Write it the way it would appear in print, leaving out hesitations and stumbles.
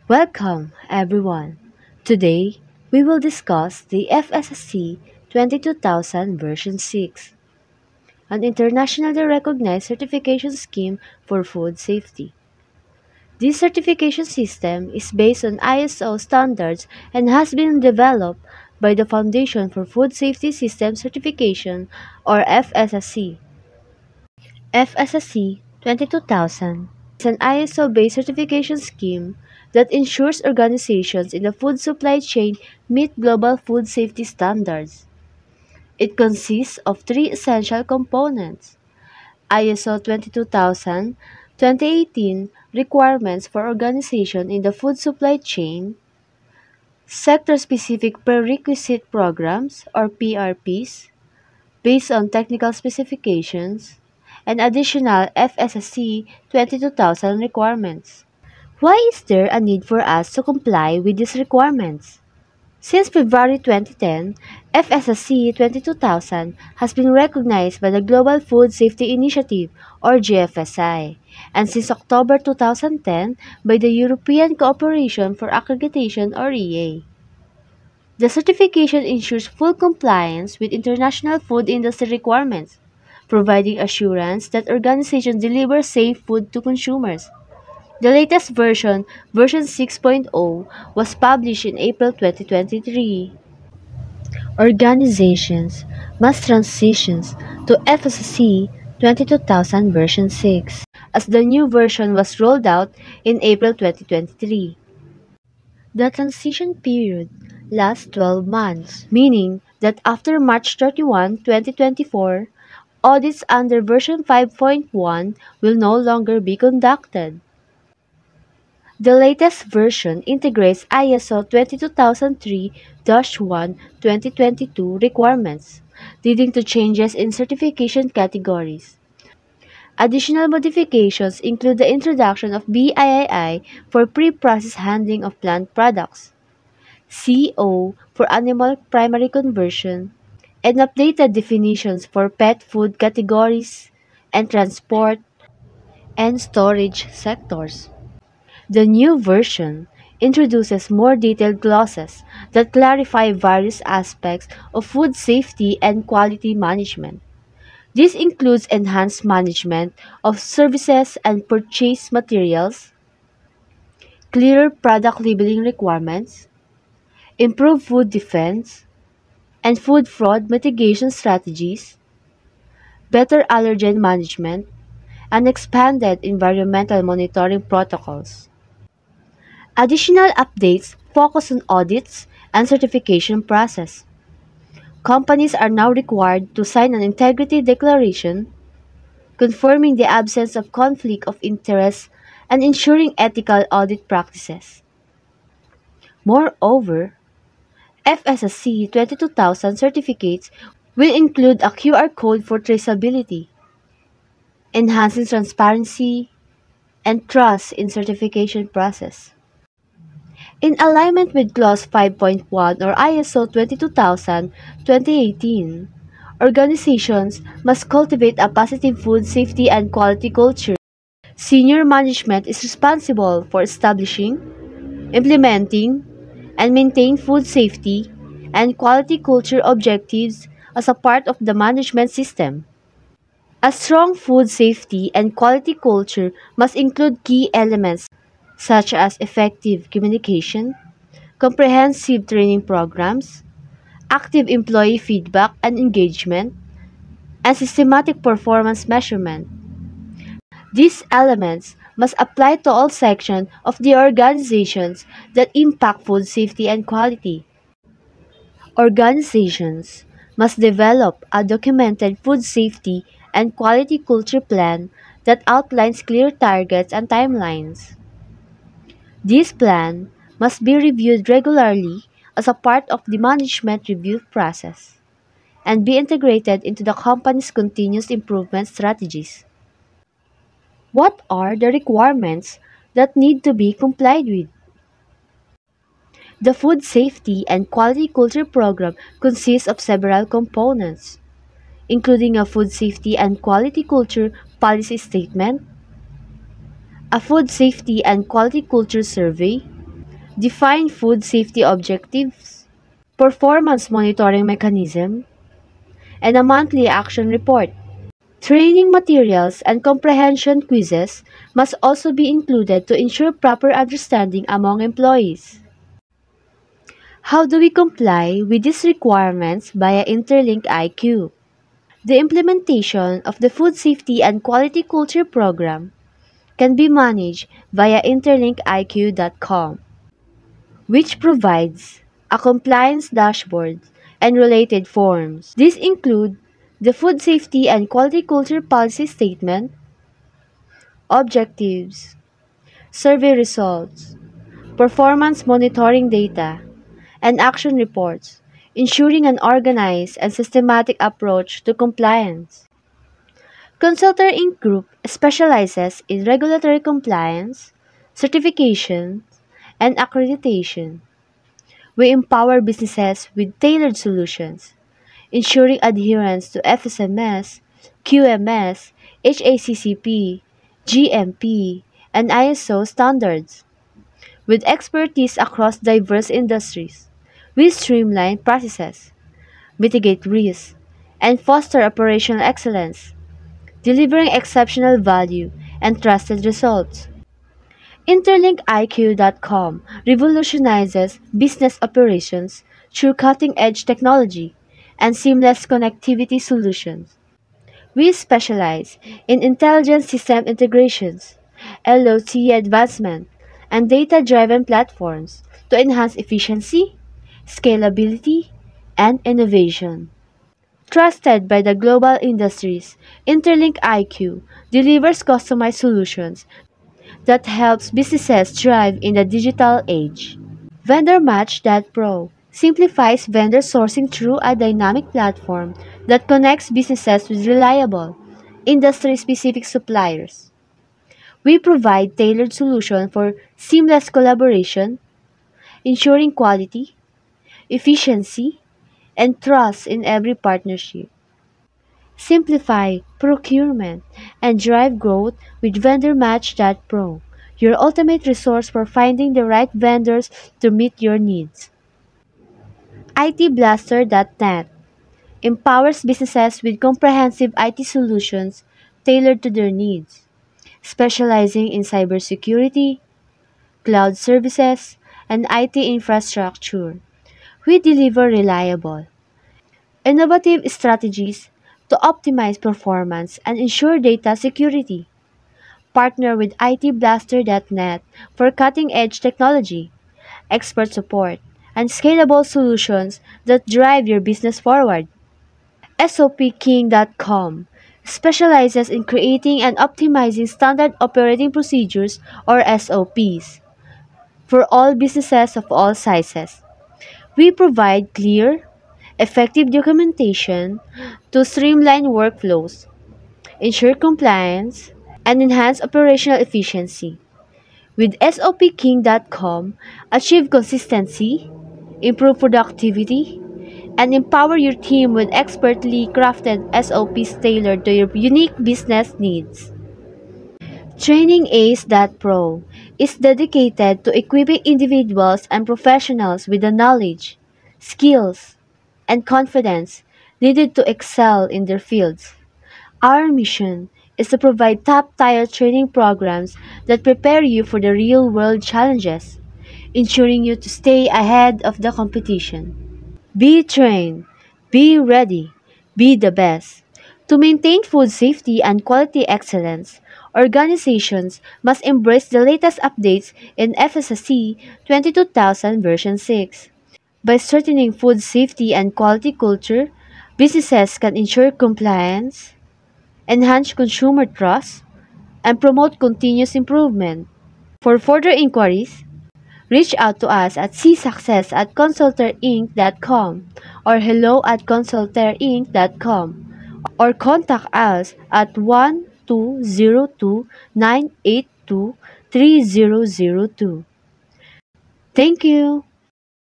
Welcome, everyone. Today, we will discuss the FSSC 22000 version 6, an internationally recognized certification scheme for food safety. This certification system is based on ISO standards and has been developed by the Foundation for Food Safety System Certification, or FSSC. FSSC 22000 is an ISO-based certification scheme that ensures organizations in the food supply chain meet global food safety standards. It consists of three essential components: ISO 22000 2018 requirements for organization in the food supply chain, sector-specific prerequisite programs or PRPs based on technical specifications, and additional FSSC 22000 requirements. Why is there a need for us to comply with these requirements? Since February 2010, FSSC 22000 has been recognized by the Global Food Safety Initiative, or GFSI, and since October 2010 by the European Cooperation for Accreditation, or EA. The certification ensures full compliance with international food industry requirements, providing assurance that organizations deliver safe food to consumers. The latest version, version 6.0, was published in April 2023. Organizations must transition to FSC 22000 version 6 as the new version was rolled out in April 2023. The transition period lasts 12 months, meaning that after March 31, 2024, audits under version 5.1 will no longer be conducted. The latest version integrates ISO 22003-1 2022 requirements, leading to changes in certification categories. Additional modifications include the introduction of BIII for pre-process handling of plant products, CO for animal primary conversion, and updated definitions for pet food categories and transport and storage sectors. The new version introduces more detailed clauses that clarify various aspects of food safety and quality management. This includes enhanced management of services and purchase materials, clearer product labeling requirements, improved food defense, and food fraud mitigation strategies, better allergen management, and expanded environmental monitoring protocols. Additional updates focus on audits and certification process. Companies are now required to sign an integrity declaration, confirming the absence of conflict of interest and ensuring ethical audit practices. Moreover, FSSC 22000 certificates will include a QR code for traceability, enhancing transparency and trust in certification process. In alignment with Clause 5.1 or ISO 22000-2018, organizations must cultivate a positive food safety and quality culture. Senior management is responsible for establishing, implementing, and maintaining food safety and quality culture objectives as a part of the management system. A strong food safety and quality culture must include key elements such as effective communication, comprehensive training programs, active employee feedback and engagement, and systematic performance measurement. These elements must apply to all sections of the organizations that impact food safety and quality. Organizations must develop a documented food safety and quality culture plan that outlines clear targets and timelines. This plan must be reviewed regularly as a part of the management review process and be integrated into the company's continuous improvement strategies. What are the requirements that need to be complied with? The Food Safety and Quality Culture Program consists of several components, including a food safety and quality culture policy statement, a food safety and quality culture survey, define food safety objectives, performance monitoring mechanism, and a monthly action report. Training materials and comprehension quizzes must also be included to ensure proper understanding among employees. How do we comply with these requirements via Interlink IQ? The implementation of the Food Safety and Quality Culture Program can be managed via interlinkiq.com, which provides a compliance dashboard and related forms. These include the Food Safety and Quality Culture Policy Statement, objectives, survey results, performance monitoring data, and action reports, ensuring an organized and systematic approach to compliance. Consultor Inc. Group specializes in regulatory compliance, certification, and accreditation. We empower businesses with tailored solutions, ensuring adherence to FSMS, QMS, HACCP, GMP, and ISO standards. With expertise across diverse industries, we streamline processes, mitigate risks, and foster operational excellence, delivering exceptional value and trusted results. InterlinkIQ.com revolutionizes business operations through cutting-edge technology and seamless connectivity solutions. We specialize in intelligent system integrations, LOT advancement, and data-driven platforms to enhance efficiency, scalability, and innovation. Trusted by the global industries, Interlink IQ delivers customized solutions that helps businesses thrive in the digital age. VendorMatch.pro simplifies vendor sourcing through a dynamic platform that connects businesses with reliable, industry-specific suppliers. We provide tailored solutions for seamless collaboration, ensuring quality, efficiency, and trust in every partnership. Simplify procurement and drive growth with VendorMatch.pro, your ultimate resource for finding the right vendors to meet your needs. ITBlaster.net empowers businesses with comprehensive IT solutions tailored to their needs, specializing in cybersecurity, cloud services, and IT infrastructure. We deliver reliable, innovative strategies to optimize performance and ensure data security. Partner with ITBlaster.net for cutting-edge technology, expert support, and scalable solutions that drive your business forward. SOPKing.com specializes in creating and optimizing standard operating procedures or SOPs for all businesses of all sizes. We provide clear, effective documentation to streamline workflows, ensure compliance, and enhance operational efficiency. With SOPKing.com, achieve consistency, improve productivity, and empower your team with expertly crafted SOPs tailored to your unique business needs. TrainingAce.pro is dedicated to equipping individuals and professionals with the knowledge, skills, and confidence needed to excel in their fields. Our mission is to provide top-tier training programs that prepare you for the real-world challenges, ensuring you to stay ahead of the competition. Be trained, be ready, be the best. To maintain food safety and quality excellence, organizations must embrace the latest updates in FSSC 22000 version 6. By strengthening food safety and quality culture, businesses can ensure compliance, enhance consumer trust, and promote continuous improvement. For further inquiries, reach out to us at csuccess at consultorinc.com or hello@consultorinc.com or contact us at 1202-982-3002. Thank you.